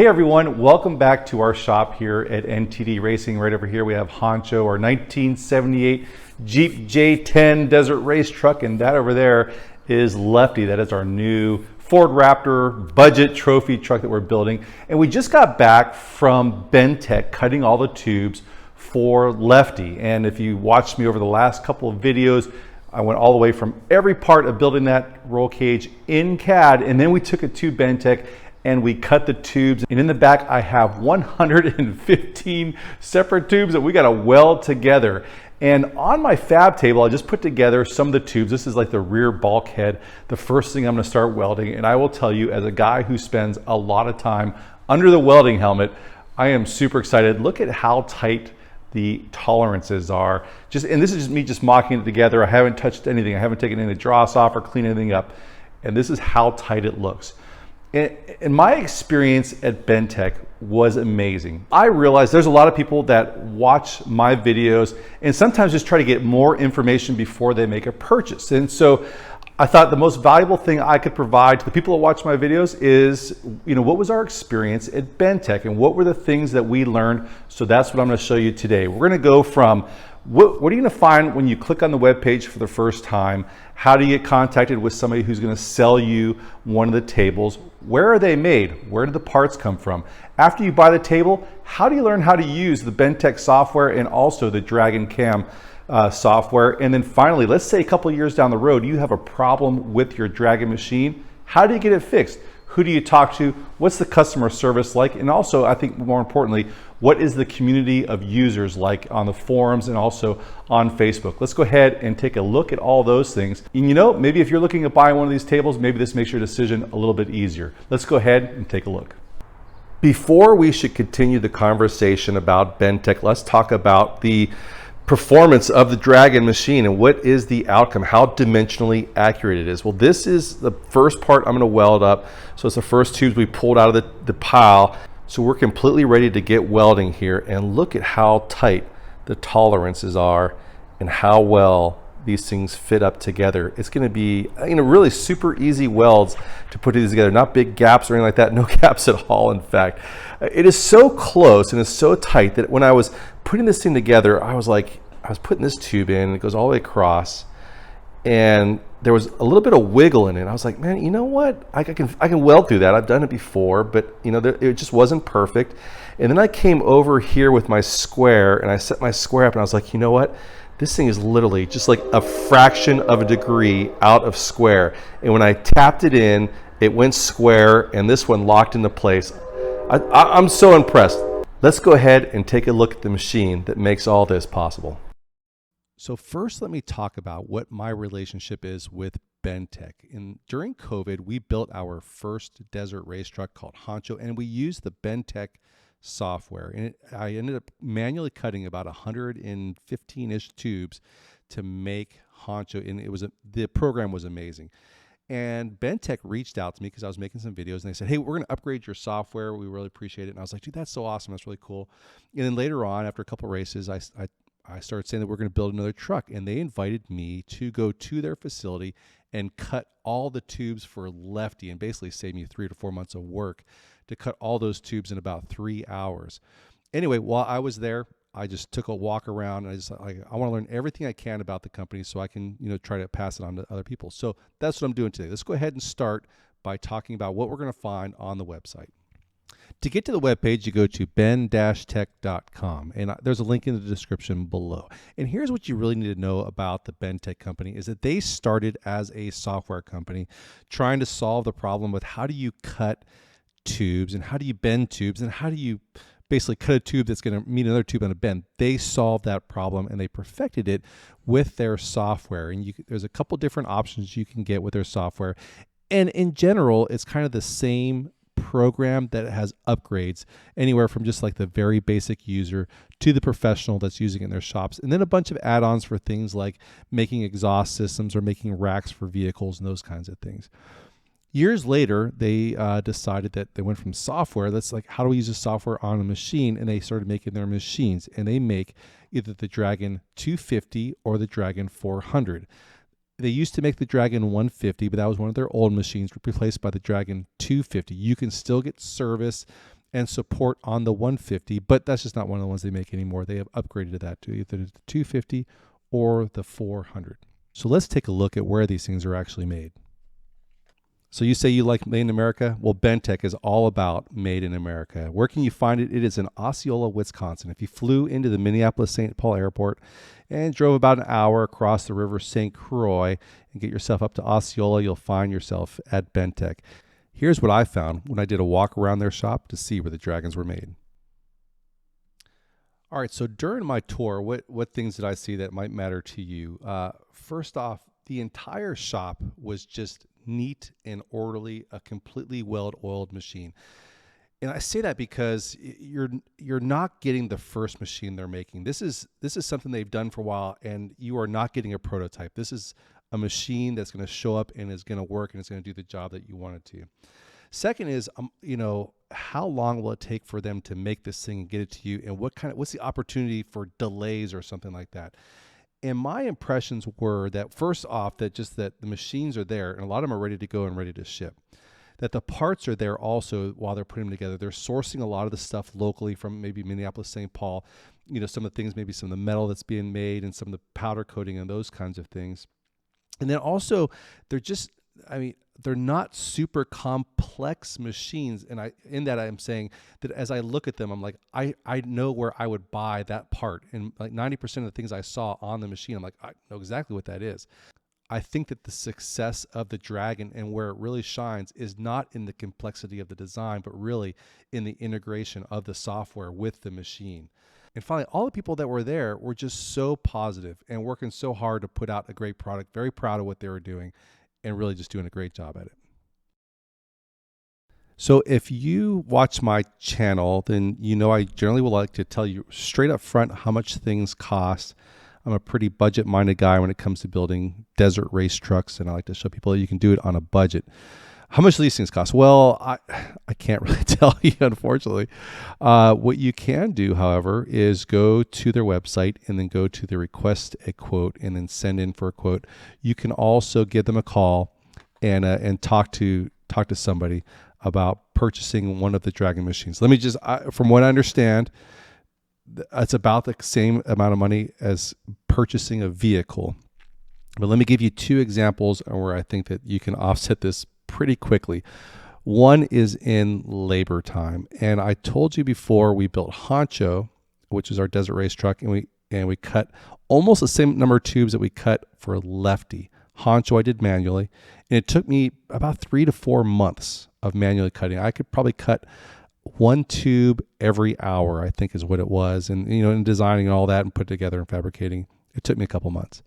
Hey everyone, welcome back to our shop here at NTD Racing. Right over here we have Honcho, our 1978 Jeep J10 desert race truck, and that over there is Lefty. That is our new Ford Raptor budget trophy truck that we're building. And we just got back from Bentech cutting all the tubes for Lefty. And if you watched me over the last couple of videos, I went all the way from every part of building that roll cage in CAD, and then we took it to Bentech and we cut the tubes. And in the back, I have 115 separate tubes that we got to weld together. And on my fab table, I just put together some of the tubes. This is like the rear bulkhead, the first thing I'm going to start welding. And I will tell you, as a guy who spends a lot of time under the welding helmet, I am super excited. Look at how tight the tolerances are. And this is just me just mocking it together. I haven't touched anything. I haven't taken any dross off or cleaned anything up. And this is how tight it looks. And my experience at Bentech was amazing. I realized there's a lot of people that watch my videos and sometimes just try to get more information before they make a purchase. And so I thought the most valuable thing I could provide to the people that watch my videos is, what was our experience at Bentech and what were the things that we learned? So that's what I'm going to show you today. We're going to go from what are you going to find when you click on the web page for the first time? How do you get contacted with somebody who's going to sell you one of the tables? Where are they made? Where do the parts come from? After you buy the table, how do you learn how to use the Bentech software and also the Dragon Cam software? And then finally, let's say a couple of years down the road, you have a problem with your Dragon machine. How do you get it fixed? Who do you talk to? What's the customer service like? And also, I think more importantly, what is the community of users like on the forums and also on Facebook? Let's go ahead and take a look at all those things. And maybe if you're looking at buying one of these tables, maybe this makes your decision a little bit easier. Let's go ahead and take a look. Before we should continue the conversation about Bentech, let's talk about the performance of the Dragon machine and what is the outcome, how dimensionally accurate it is. Well, this is the first part I'm going to weld up. So it's the first tubes we pulled out of the pile. So we're completely ready to get welding here, and look at how tight the tolerances are and how well these things fit up together. It's going to be really super easy welds to put these together, not big gaps or anything like that, no gaps at all. In fact, it is so close and it's so tight that when I was putting this thing together, I was putting this tube in, it goes all the way across, and there was a little bit of wiggle in it. I was like, man, you know what? I can weld through that. I've done it before, but it just wasn't perfect. And then I came over here with my square and I set my square up and I was like, you know what? This thing is literally just like a fraction of a degree out of square. And when I tapped it in, it went square, and this one locked into place. I'm so impressed. Let's go ahead and take a look at the machine that makes all this possible. So first, let me talk about what my relationship is with Bentech. During COVID, we built our first desert race truck called Honcho, and we used the Bentech software. And I ended up manually cutting about 115-ish tubes to make Honcho, and the program was amazing. And Bentech reached out to me because I was making some videos, and they said, hey, we're going to upgrade your software. We really appreciate it. And I was like, dude, that's so awesome. That's really cool. And then later on, after a couple of races, I started saying that we're going to build another truck, and they invited me to go to their facility and cut all the tubes for Lefty and basically save me 3 to 4 months of work to cut all those tubes in about 3 hours. Anyway, while I was there, I just took a walk around, and I want to learn everything I can about the company so I can try to pass it on to other people. So that's what I'm doing today. Let's go ahead and start by talking about what we're going to find on the website. To get to the webpage, you go to ben-tech.com, and there's a link in the description below. And here's what you really need to know about the Bentech company is that they started as a software company trying to solve the problem with how do you cut tubes and how do you bend tubes and how do you basically cut a tube that's going to meet another tube on a bend. They solved that problem and they perfected it with their software. And there's a couple different options you can get with their software. And in general, it's kind of the same program that has upgrades anywhere from just like the very basic user to the professional that's using it in their shops, and then a bunch of add-ons for things like making exhaust systems or making racks for vehicles and those kinds of things. Years later, they decided that they went from software, that's like, how do we use the software on a machine? And they started making their machines, and they make either the Dragon 250 or the Dragon 400. They used to make the Dragon 150, but that was one of their old machines, replaced by the Dragon 250. You can still get service and support on the 150, but that's just not one of the ones they make anymore. They have upgraded to that to either the 250 or the 400. So let's take a look at where these things are actually made. So you say you like made in America? Well, Bentech is all about made in America. Where can you find it? It is in Osceola, Wisconsin. If you flew into the Minneapolis-St. Paul airport and drove about an hour across the river St. Croix and get yourself up to Osceola, you'll find yourself at Bentech. Here's what I found when I did a walk around their shop to see where the dragons were made. All right, so during my tour, what things did I see that might matter to you? First off, the entire shop was just neat and orderly, a completely well-oiled machine. And I say that because you're not getting the first machine they're making. This is something they've done for a while, and you are not getting a prototype. This is a machine that's going to show up and is going to work and it's going to do the job that you want it to. Second is, how long will it take for them to make this thing and get it to you, and what's the opportunity for delays or something like that? And my impressions were that first off, that the machines are there and a lot of them are ready to go and ready to ship. That the parts are there also while they're putting them together. They're sourcing a lot of the stuff locally from maybe Minneapolis, St. Paul, some of the things, maybe some of the metal that's being made and some of the powder coating and those kinds of things. And then also they're not super complex machines. And I'm saying that as I look at them, I'm like, I know where I would buy that part. And like 90% of the things I saw on the machine, I'm like, I know exactly what that is. I think that the success of the Dragon and where it really shines is not in the complexity of the design, but really in the integration of the software with the machine. And finally, all the people that were there were just so positive and working so hard to put out a great product, very proud of what they were doing, and really just doing a great job at it. So if you watch my channel, then I generally will like to tell you straight up front how much things cost. I'm a pretty budget-minded guy when it comes to building desert race trucks, and I like to show people that you can do it on a budget. How much do these things cost? Well, I can't really tell you, unfortunately. What you can do, however, is go to their website and then go to the request a quote and then send in for a quote. You can also give them a call and talk to somebody about purchasing one of the Dragon machines. Let me just, from what I understand, it's about the same amount of money as purchasing a vehicle. But let me give you two examples where I think that you can offset this pretty quickly. One is in labor time. And I told you before, we built Honcho, which is our desert race truck, and we cut almost the same number of tubes that we cut for Lefty. Honcho I did manually, and it took me about 3 to 4 months of manually cutting. I could probably cut one tube every hour, I think is what it was. And, in designing and all that and put together and fabricating, it took me a couple months.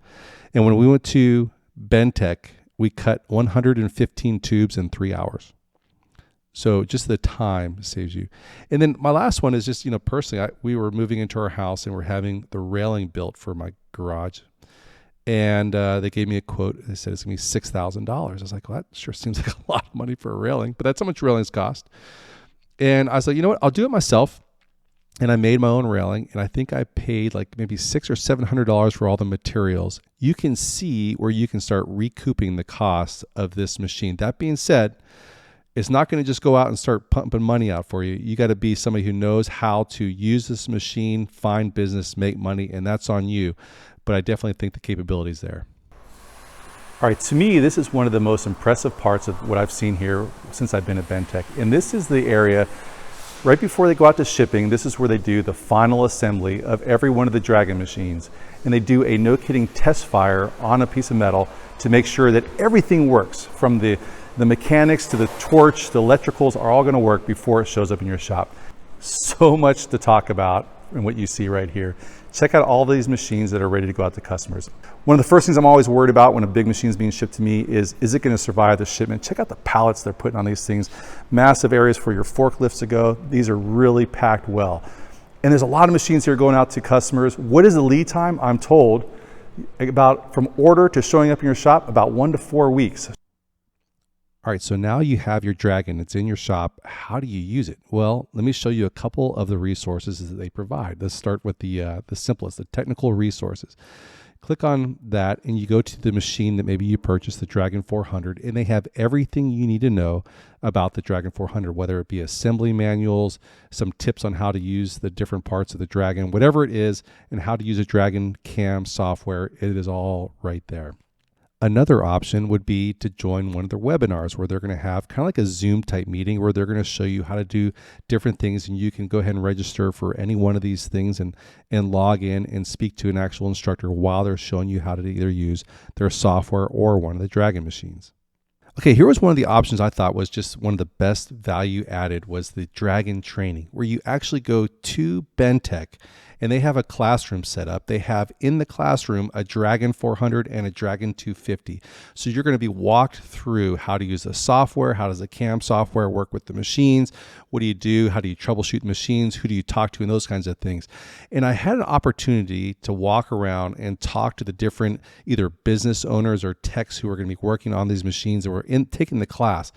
And when we went to Bentech, we cut 115 tubes in 3 hours. So just the time saves you. And then my last one is just, personally, we were moving into our house and we're having the railing built for my garage. And they gave me a quote. They said it's going to be $6,000. I was like, well, that sure seems like a lot of money for a railing, but that's how much railings cost. And I was like, you know what? I'll do it myself. And I made my own railing, and I think I paid like maybe $600 or $700 for all the materials. You can see where you can start recouping the cost of this machine. That being said, it's not going to just go out and start pumping money out for you. You got to be somebody who knows how to use this machine, find business, make money, and that's on you. But I definitely think the capability is there. All right, to me, this is one of the most impressive parts of what I've seen here since I've been at Bentech. And this is the area, right before they go out to shipping, this is where they do the final assembly of every one of the Dragon machines. And they do a no-kidding test fire on a piece of metal to make sure that everything works, from the mechanics to the torch, the electricals are all gonna work before it shows up in your shop. So much to talk about in what you see right here. Check out all these machines that are ready to go out to customers. One of the first things I'm always worried about when a big machine is being shipped to me is it going to survive the shipment? Check out the pallets they're putting on these things. Massive areas for your forklifts to go. These are really packed well. And there's a lot of machines here going out to customers. What is the lead time? I'm told about, from order to showing up in your shop, about 1 to 4 weeks. All right, so now you have your Dragon. It's in your shop. How do you use it? Well, let me show you a couple of the resources that they provide. Let's start with the simplest, the technical resources. Click on that and you go to the machine that maybe you purchased, the Dragon 400, and they have everything you need to know about the Dragon 400, whether it be assembly manuals, some tips on how to use the different parts of the Dragon, whatever it is, and how to use a Dragon CAM software. It is all right there. Another option would be to join one of their webinars where they're going to have kind of like a Zoom type meeting where they're going to show you how to do different things, and you can go ahead and register for any one of these things and log in and speak to an actual instructor while they're showing you how to either use their software or one of the Dragon machines. Okay, here was one of the options I thought was just one of the best value added was the Dragon training, where you actually go to Bentech and they have a classroom set up. They have in the classroom a Dragon 400 and a Dragon 250. So you're going to be walked through how to use the software, how does the CAM software work with the machines, what do you do, how do you troubleshoot the machines, who do you talk to, and those kinds of things. And I had an opportunity to walk around and talk to the different either business owners or techs who are going to be working on these machines that were taking the class.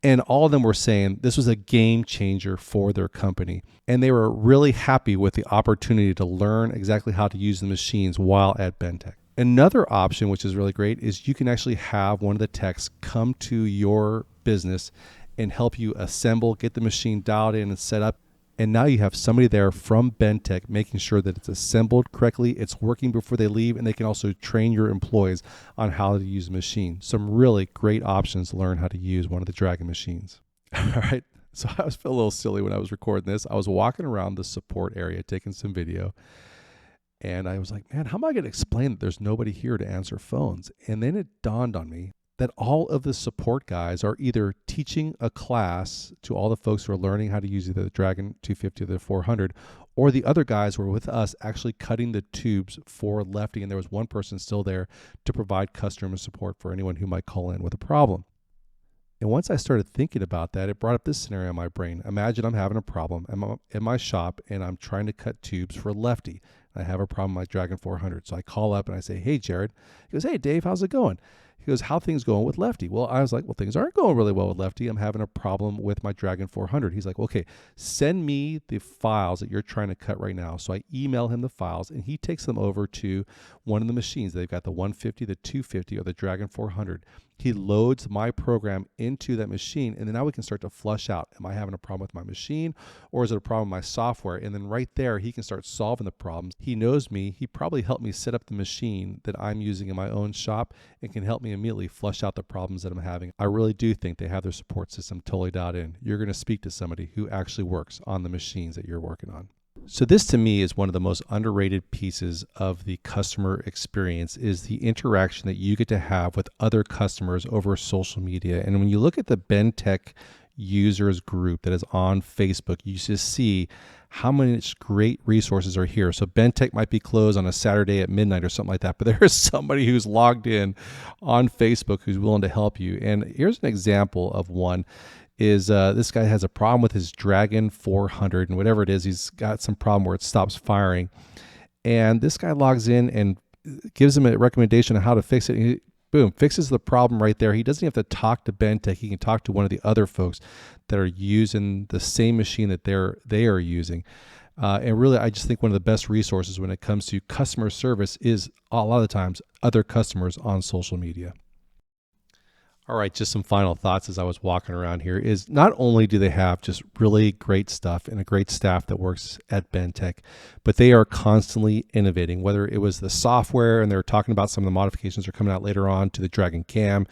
And all of them were saying this was a game changer for their company. And they were really happy with the opportunity to learn exactly how to use the machines while at Bentech. Another option, which is really great, is you can actually have one of the techs come to your business and help you assemble, get the machine dialed in and set up. And now you have somebody there from Bentech making sure that it's assembled correctly, it's working before they leave, and they can also train your employees on how to use the machine. Some really great options to learn how to use one of the Dragon machines. All right, so I was feeling a little silly when I was recording this. I was walking around the support area taking some video, and I was like, man, how am I going to explain that there's nobody here to answer phones? And then it dawned on me that all of the support guys are either teaching a class to all the folks who are learning how to use either the Dragon 250 or the 400, or the other guys were with us actually cutting the tubes for Lefty, and there was one person still there to provide customer support for anyone who might call in with a problem. And once I started thinking about that, it brought up this scenario in my brain. Imagine I'm having a problem. I'm in my shop and I'm trying to cut tubes for Lefty. I have a problem with my Dragon 400. So I call up and I say, hey, Jared. He goes, hey, Dave, how's it going? He goes, how things going with Lefty? Well, I was like, well, things aren't going really well with Lefty. I'm having a problem with my Dragon 400. He's like, well, okay, send me the files that you're trying to cut right now. So I email him the files and he takes them over to one of the machines. They've got the 150, the 250, or the Dragon 400. He loads my program into that machine, and then now we can start to flush out. Am I having a problem with my machine, or is it a problem with my software? And then right there, he can start solving the problems. He knows me. He probably helped me set up the machine that I'm using in my own shop and can help me immediately flush out the problems that I'm having. I really do think they have their support system totally dialed in. You're going to speak to somebody who actually works on the machines that you're working on. So this to me is one of the most underrated pieces of the customer experience is the interaction that you get to have with other customers over social media. And when you look at the Bentech users group that is on Facebook, you just see how many great resources are here. So Bentech might be closed on a Saturday at midnight or something like that, but there is somebody who's logged in on Facebook who's willing to help you. And here's an example of one. Is this guy has a problem with his Dragon 400 and whatever it is, he's got some problem where it stops firing. And this guy logs in and gives him a recommendation on how to fix it. And he, boom, fixes the problem right there. He doesn't have to talk to Bentech. He can talk to one of the other folks that are using the same machine that they are using. And really, I just think one of the best resources when it comes to customer service is a lot of the times other customers on social media. All right, just some final thoughts as I was walking around here is not only do they have just really great stuff and a great staff that works at Bentech, but they are constantly innovating, whether it was the software, and they're talking about some of the modifications that are coming out later on to the Dragon CAM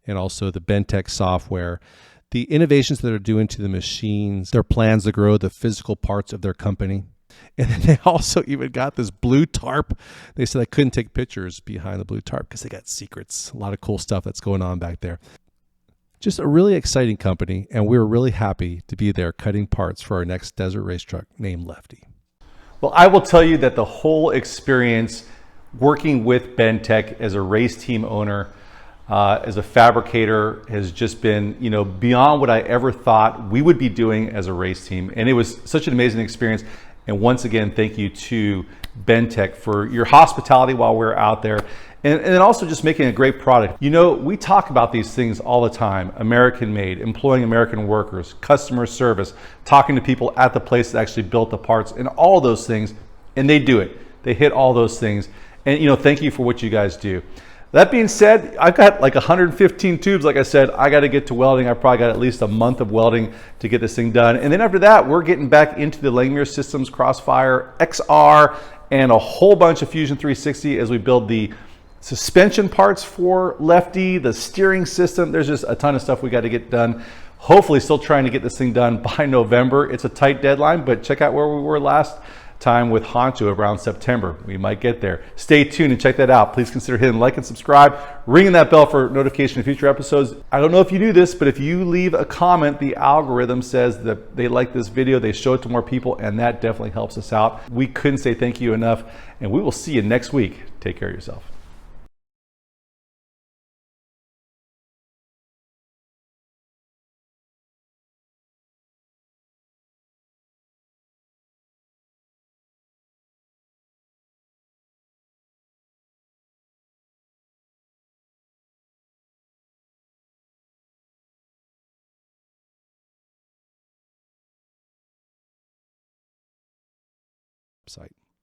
and also the Bentech software. The innovations that they're doing to the machines, their plans to grow the physical parts of their company. And then they also even got this blue tarp. They said I couldn't take pictures behind the blue tarp because they got secrets. A lot of cool stuff that's going on back there. Just a really exciting company, and we were really happy to be there cutting parts for our next desert race truck named Lefty. Well, I will tell you that the whole experience working with Bentech as a race team owner, as a fabricator, has just been, beyond what I ever thought we would be doing as a race team. And it was such an amazing experience. And once again, thank you to Bentech for your hospitality while we're out there. And then also just making a great product. We talk about these things all the time. American made, employing American workers, customer service, talking to people at the place that actually built the parts and all those things. And they do it. They hit all those things. And thank you for what you guys do. That being said, I've got like 115 tubes. Like I said, I got to get to welding. I probably got at least a month of welding to get this thing done. And then after that, we're getting back into the Langmuir Systems Crossfire XR and a whole bunch of Fusion 360 as we build the suspension parts for Lefty, the steering system. There's just a ton of stuff we got to get done. Hopefully still trying to get this thing done by November. It's a tight deadline, but check out where we were last time with Honcho around September. We might get there. Stay tuned and check that out. Please consider hitting like and subscribe, ringing that bell for notification of future episodes. I don't know if you do this, but if you leave a comment, the algorithm says that they like this video, they show it to more people, and that definitely helps us out. We couldn't say thank you enough, and we will see you next week. Take care of yourself. Site.